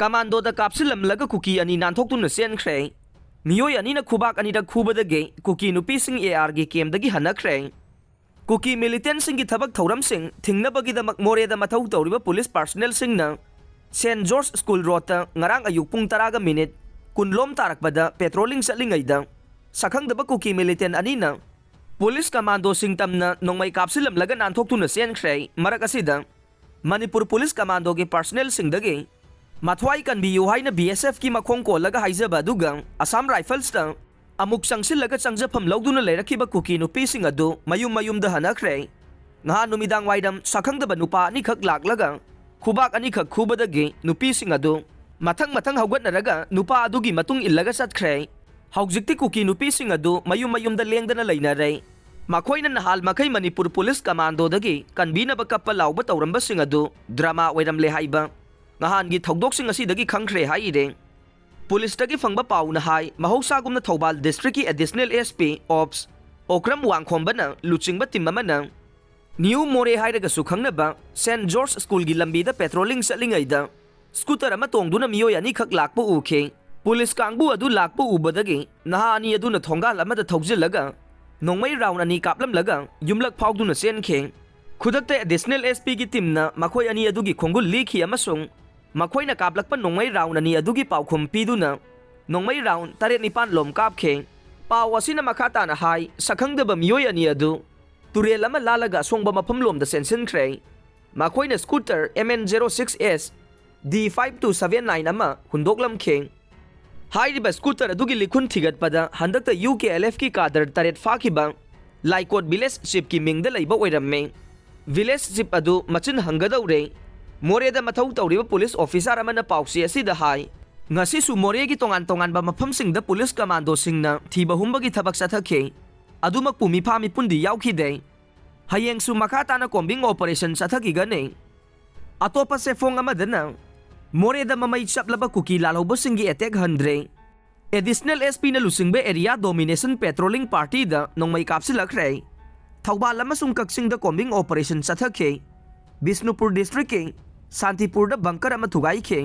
commando the कापसिलमलग cookie अनि नानथोक्तुन सेनख्रे मियोय अनि न खुबाक अनि द खुबदगे कुकी नुपीसिंग एआर गी केमदगी हनख्रे कुकी मिलिटेंट सिंग की थबक थौरम सिंग थिंगनबगीदमक मोरेदा मथौ तौरिबा पुलिस पर्सनल सिंगना saint George school road ngarang ayuk pung 10 minute kunlom tarakbada patrolling satlingaida sakhangdaba kuki militant anina police commando singtamna nongmai kapsilam laga nanthok tuna senkhre marak asida manipur police commando ge personnel singdagi mathwai kan biu haina bsf ki makhong ko laga haijaba duga assam rifles ta amuk sangsil laga changjapam lawduna lerakhiba kuki nupi sing adu mayum da hanakre nga numidang waidam sakhangdaba nupa ni khak laklaga khubak ani khak khubadagi nupi sing adu mathang haugatnaraga nupa adugi matung illaga satkhre haujikti kuki nupi sing adu mayum da lengdana leinare makoina nahal makai manipur police commando dagi kanbina ba kappa lawba tawramba sing adu drama wairam le haiba ngahan gi thogdok sing asi dagi khangkhre haire police dagi fangba pau na hai mahausa gumna thobal district ki additional sp ops okram wangkhomba luchingba timamana new more hairaga su khangnaba st george school gi lambi da patrolling satlingaida scooter ama tongduna miyoy ani khak lakpa ukhe police kangbu adu lakpa ubadagi naha ani adu na thongal ama da thogjilaga nongmai round ani kaplam laga yumlak phawduna senkhe khudakte additional sp gi team na makhoi ani adu gi khongul likhi amasung makhoi na kaplakpa nongmai round ani adu gi pawkhum piduna nongmai round tare nipan lom kapkhe paw asina makhata na hai sakhangdaba miyoy ani adu turel ama lalaga songba mafam lom da sensenkhre makhoi na scooter mn06s D5279 ama hundoklam kheng hairiba scooter adugi likhun thigat pada handakta UKLF ki kadar taret fakhiba laikot village ship ki mingda leiba oiramme village ship adu machin hangadaure moreda mathau tawriba police officer amana pausi asida hai ngasi su more gi tongan ba mafam singda police commando singna thiba humba gi thabak sathakhe adumak pumi phami pundi yauki de hayeng su makata na combing operation sathaki gane atopa se phong amadana moreda mamay chaplaba kuki lalawba singi attack 100 additional sp na lusingbe area domination patrolling party da nongmay kapsilakre thawbal amasung kaksing da combing operation sathakhe bisnupur district ke santipur da bunker ama thugai khe